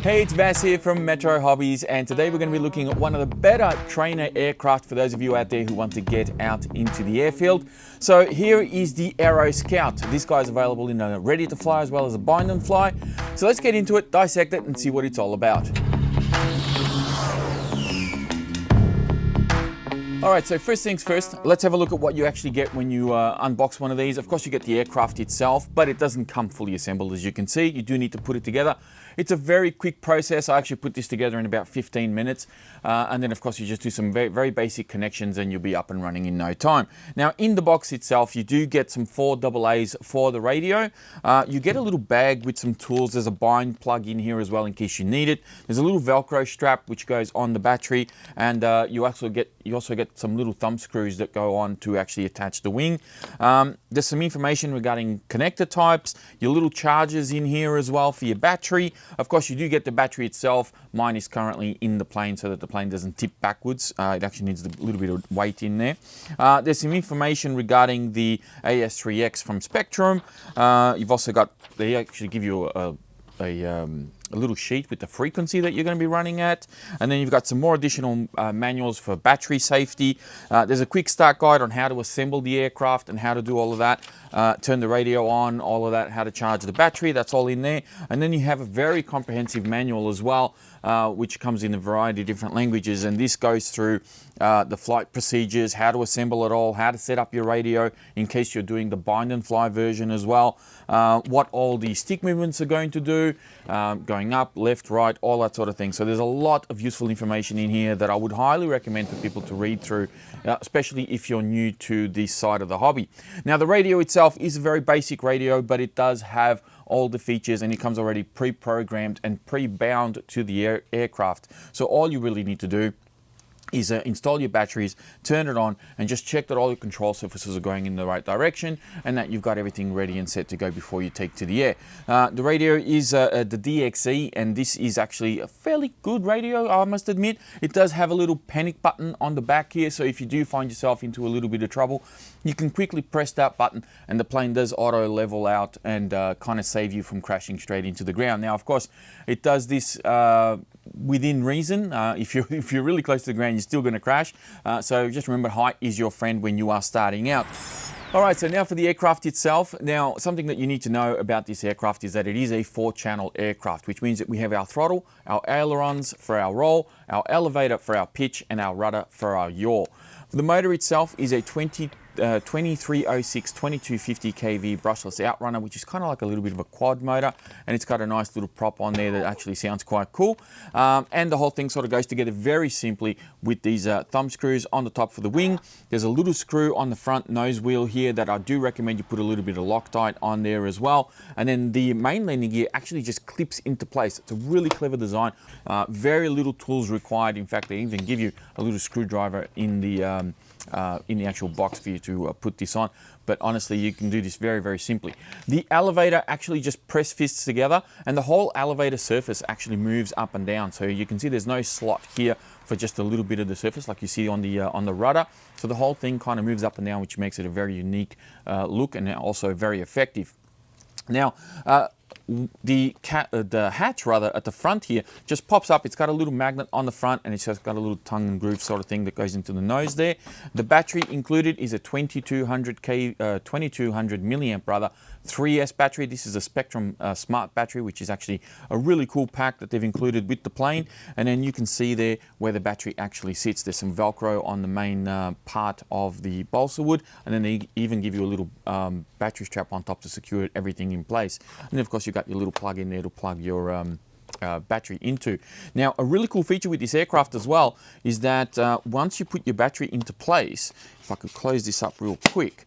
Hey, it's Vas here from Metro Hobbies, and today we're going to be looking at one of the better trainer aircraft for those of you out there who want to get out into the airfield. So here is the Aero Scout. This guy's available in a ready to fly as well as a bind and fly. So let's get into it, dissect it, and see what it's all about. Alright, so first things first, let's have a look at what you actually get when you unbox one of these. Of course you get the aircraft itself, but it doesn't come fully assembled as you can see. You do need to put it together. It's a very quick process. I actually put this together in about 15 minutes. And then of course you just do some very, very basic connections and you'll be up and running in no time. Now in the box itself, you do get some 4 AA's for the radio. You get a little bag with some tools. There's a bind plug in here as well in case you need it. There's a little Velcro strap which goes on the battery, and you also get some little thumb screws that go on to actually attach the wing. There's some information regarding connector types, your little chargers in here as well for your battery. Of course, you do get the battery itself. Mine is currently in the plane so that the plane doesn't tip backwards. It actually needs a little bit of weight in there. There's some information regarding the AS3X from Spektrum. You've also got, they actually give you a little sheet with the frequency that you're going to be running at, and then you've got some more additional manuals for battery safety. There's a quick start guide on how to assemble the aircraft and how to do all of that, turn the radio on, all of that, how to charge the battery, that's all in there. And then you have a very comprehensive manual as well, which comes in a variety of different languages, and this goes through the flight procedures, how to assemble it all, how to set up your radio in case you're doing the bind and fly version as well, what all the stick movements are going to do, going up, left, right, all that sort of thing. So there's a lot of useful information in here that I would highly recommend for people to read through, especially if you're new to this side of the hobby. Now the radio itself is a very basic radio, but it does have all the features and it comes already pre-programmed and pre-bound to the aircraft. So all you really need to do is install your batteries, turn it on, and just check that all your control surfaces are going in the right direction and that you've got everything ready and set to go before you take to the air. The radio is the DXE, and this is actually a fairly good radio, I must admit. It does have a little panic button on the back here, so if you do find yourself into a little bit of trouble, you can quickly press that button and the plane does auto level out and kind of save you from crashing straight into the ground. Now, of course, it does this within reason. If you're really close to the ground, you're still going to crash. So just remember, height is your friend when you are starting out. All right, so now for the aircraft itself. Now, something that you need to know about this aircraft is that it is a 4-channel aircraft, which means that we have our throttle, our ailerons for our roll, our elevator for our pitch, and our rudder for our yaw. The motor itself is a 2306 2250 kV brushless outrunner, which is kind of like a little bit of a quad motor, and it's got a nice little prop on there that actually sounds quite cool. And the whole thing sort of goes together very simply with these thumb screws on the top for the wing. There's a little screw on the front nose wheel here that I do recommend you put a little bit of Loctite on there as well. And then the main landing gear actually just clips into place. It's a really clever design. Very little tools required. In fact, they even give you a little screwdriver in the actual box for you to put this on. But honestly, you can do this very, very simply. The elevator actually just press fists together, and the whole elevator surface actually moves up and down. So you can see there's no slot here for just a little bit of the surface like you see on the rudder. So the whole thing kind of moves up and down, which makes it a very unique look and also very effective. Now, the hatch rather at the front here just pops up. It's got a little magnet on the front, and it's just got a little tongue and groove sort of thing that goes into the nose there. The battery included is a 2200 milliamp 3S battery. This is a Spektrum Smart battery, which is actually a really cool pack that they've included with the plane. And then you can see there where the battery actually sits. There's some Velcro on the main part of the balsa wood, and then they even give you a little battery strap on top to secure everything in place. And then of course you've got your little plug in there to plug your battery into. Now, a really cool feature with this aircraft as well is that once you put your battery into place, if I could close this up real quick,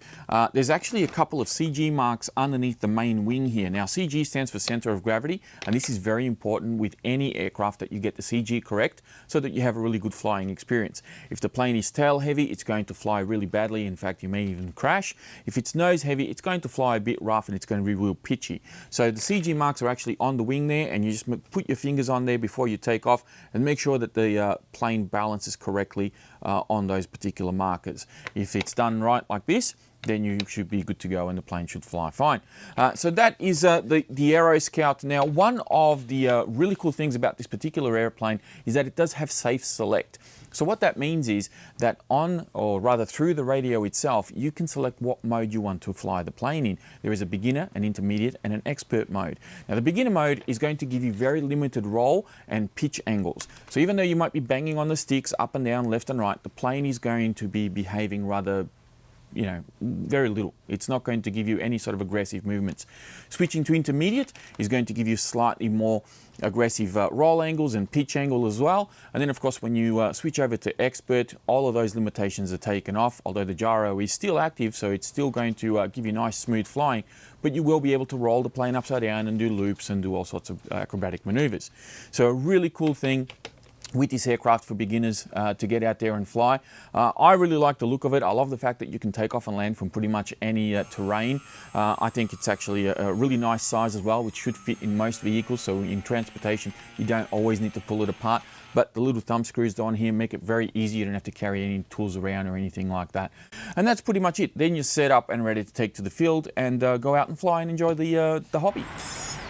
there's actually a couple of CG marks underneath the main wing here. Now, CG stands for center of gravity, and this is very important with any aircraft that you get the CG correct so that you have a really good flying experience. If the plane is tail heavy, it's going to fly really badly. In fact, you may even crash. If it's nose heavy, it's going to fly a bit rough and it's going to be real pitchy. So the CG marks are actually on the wing there, and you just put your fingers on there before you take off and make sure that the plane balances correctly on those particular markers. If it's done right like this, then you should be good to go and the plane should fly fine. So that is the Aero Scout. Now, one of the really cool things about this particular airplane is that it does have Safe Select. So what that means is that on, or rather through the radio itself, you can select what mode you want to fly the plane in. There is a beginner, an intermediate, and an expert mode. Now the beginner mode is going to give you very limited roll and pitch angles. So even though you might be banging on the sticks up and down, left and right, the plane is going to be behaving rather, you know, very little. It's not going to give you any sort of aggressive movements. Switching to intermediate is going to give you slightly more aggressive roll angles and pitch angle as well. And then of course when you switch over to expert, all of those limitations are taken off, although the gyro is still active, so it's still going to give you nice smooth flying, but you will be able to roll the plane upside down and do loops and do all sorts of acrobatic maneuvers. So a really cool thing with this aircraft for beginners to get out there and fly. I really like the look of it. I love the fact that you can take off and land from pretty much any terrain. I think it's actually a really nice size as well, which should fit in most vehicles. So in transportation, you don't always need to pull it apart. But the little thumb screws on here make it very easy. You don't have to carry any tools around or anything like that. And that's pretty much it. Then you're set up and ready to take to the field and go out and fly and enjoy the hobby.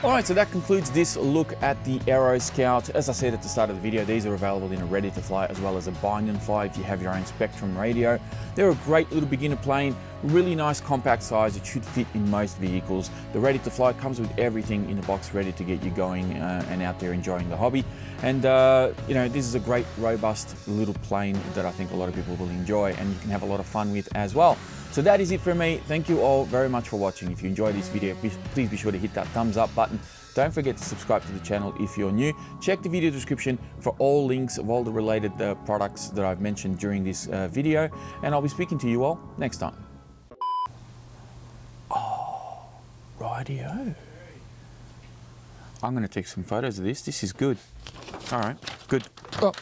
Alright, so that concludes this look at the Aero Scout. As I said at the start of the video, these are available in a ready to fly as well as a bind and fly if you have your own Spektrum radio. They're a great little beginner plane, really nice compact size. It should fit in most vehicles. The ready to fly comes with everything in a box ready to get you going and out there enjoying the hobby. And you know, this is a great robust little plane that I think a lot of people will enjoy and you can have a lot of fun with as well. So that is it from me. Thank you all very much for watching. If you enjoyed this video, please be sure to hit that thumbs up button. Don't forget to subscribe to the channel if you're new. Check the video description for all links of all the related products that I've mentioned during this video. And I'll be speaking to you all next time. Oh, rightio. I'm going to take some photos of this. This is good. All right, good. Oh.